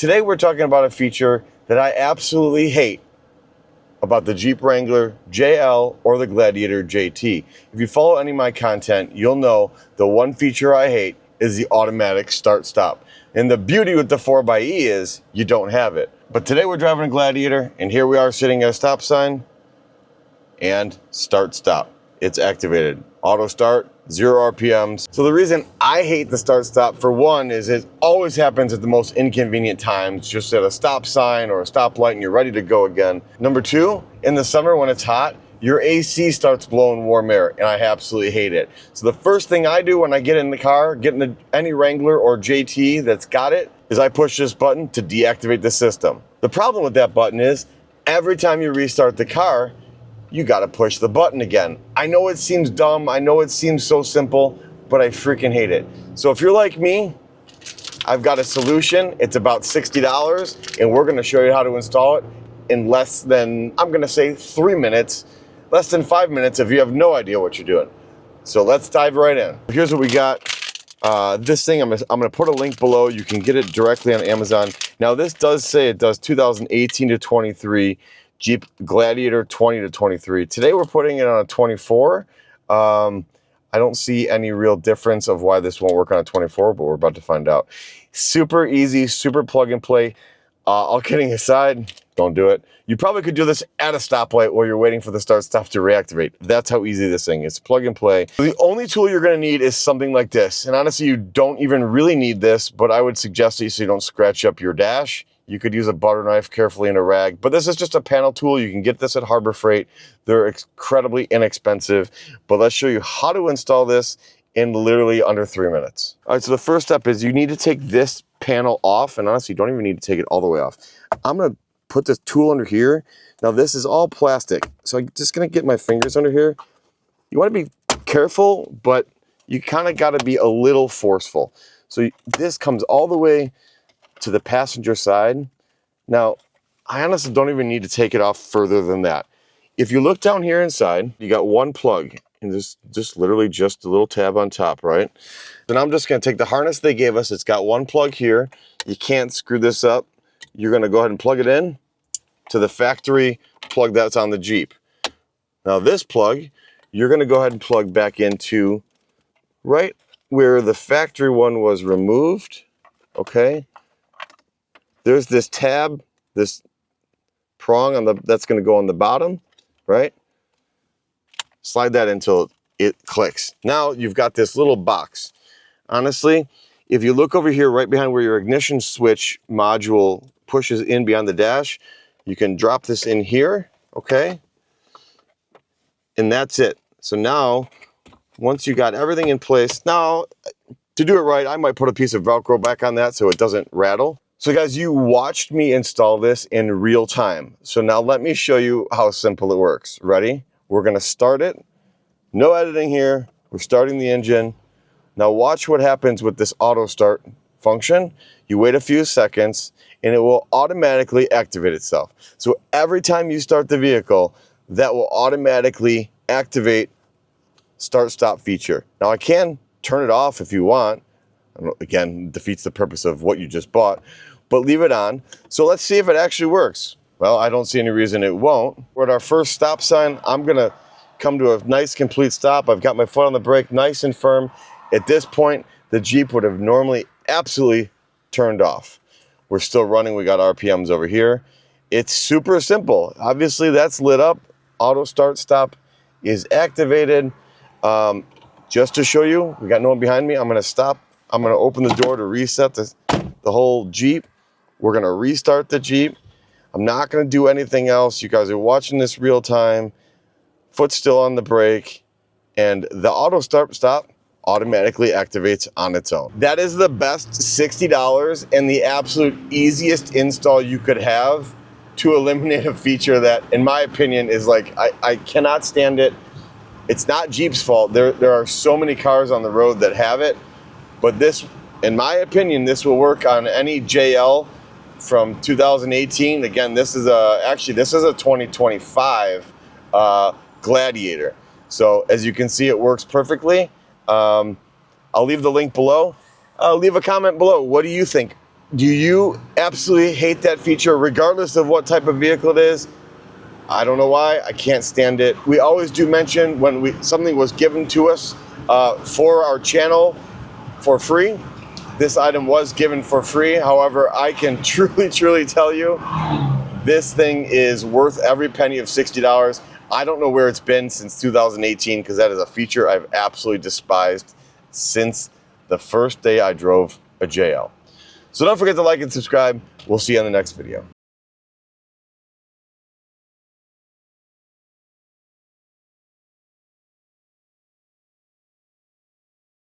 Today we're talking about a feature that I absolutely hate about the Jeep Wrangler JL or the Gladiator JT. If you follow any of my content, you'll know the one feature I hate is the automatic start-stop. And the beauty with the 4xe is you don't have it. But today we're driving a Gladiator, and here we are sitting at a stop sign, and start-stop. It's activated. Auto start, 0 RPMs. So the reason I hate the start-stop, for one, is it always happens at the most inconvenient times, just at a stop sign or a stoplight and you're ready to go again. Number two, in the summer when it's hot, your AC starts blowing warm air, and I absolutely hate it. So the first thing I do when I get in the car, get in any Wrangler or JT that's got it, is I push this button to deactivate the system. The problem with that button is, every time you restart the car, you gotta push the button again. I know it seems dumb, I know it seems so simple, but I freaking hate it. So if you're like me, I've got a solution. It's about $60, and we're gonna show you how to install it in less than, I'm gonna say 3 minutes, less than 5 minutes if you have no idea what you're doing. So let's dive right in. Here's what we got. This thing, I'm gonna put a link below. You can get it directly on Amazon. Now this does say it does 2018 to 23, Jeep Gladiator 20 to 23. Today we're putting it on a 24. I don't see any real difference of why this won't work on a 24, but we're about to find out. Super easy, super plug and play. All kidding aside, don't do it. You probably could do this at a stoplight while you're waiting for the start stop to reactivate. That's how easy this thing is. Plug and play. So the only tool you're gonna need is something like this. And honestly, you don't even really need this, but I would suggest it so you don't scratch up your dash. You could use a butter knife carefully in a rag, but this is just a panel tool. You can get this at Harbor Freight. They're incredibly inexpensive, but let's show you how to install this in literally under 3 minutes. All right, so the first step is you need to take this panel off, and honestly, you don't even need to take it all the way off. I'm gonna put this tool under here. Now this is all plastic, so I'm just gonna get my fingers under here. You wanna be careful, but you kinda gotta be a little forceful. So this comes all the way to the passenger side. Now, I honestly don't even need to take it off further than that. If you look down here inside, you got one plug, and this just literally just a little tab on top, right? Then I'm just gonna take the harness they gave us. It's got one plug here. You can't screw this up. You're gonna go ahead and plug it in to the factory plug that's on the Jeep. Now this plug, you're gonna go ahead and plug back into right where the factory one was removed, okay? There's this tab, this prong on that's gonna go on the bottom, right? Slide that until it clicks. Now you've got this little box. Honestly, if you look over here right behind where your ignition switch module pushes in beyond the dash, you can drop this in here, okay? And that's it. So now, once you got everything in place, now to do it right, I might put a piece of Velcro back on that so it doesn't rattle. So guys, you watched me install this in real time. So now let me show you how simple it works. Ready? We're gonna start it. No editing here. We're starting the engine. Now watch what happens with this auto start function. You wait a few seconds and it will automatically activate itself. So every time you start the vehicle, that will automatically activate start stop feature. Now I can turn it off if you want. Again, defeats the purpose of what you just bought, but leave it on. So let's see if it actually works. Well, I don't see any reason it won't. We're at our first stop sign. I'm gonna come to a nice complete stop. I've got my foot on the brake, nice and firm. At this point, the Jeep would have normally absolutely turned off. We're still running, we got RPMs over here. It's super simple. Obviously that's lit up. Auto start stop is activated. Just to show you, we got no one behind me. I'm gonna stop. I'm gonna open the door to reset the whole Jeep. We're gonna restart the Jeep. I'm not gonna do anything else. You guys are watching this real time. Foot still on the brake, and the auto start stop automatically activates on its own. That is the best $60 and the absolute easiest install you could have to eliminate a feature that, in my opinion, is like, I cannot stand it. It's not Jeep's fault. There are so many cars on the road that have it, but this, in my opinion, this will work on any JL from 2018. Again, this is actually this is a 2025 Gladiator. So as you can see, it works perfectly. I'll leave the link below. Leave a comment below. What do you think? Do you absolutely hate that feature regardless of what type of vehicle it is? I don't know why. I can't stand it. We always do mention when something was given to us for our channel for free. This item was given for free. However, I can truly tell you, this thing is worth every penny of $60. I don't know where it's been since 2018 because that is a feature I've absolutely despised since the first day I drove a JL. So don't forget to like and subscribe. We'll see you on the next video.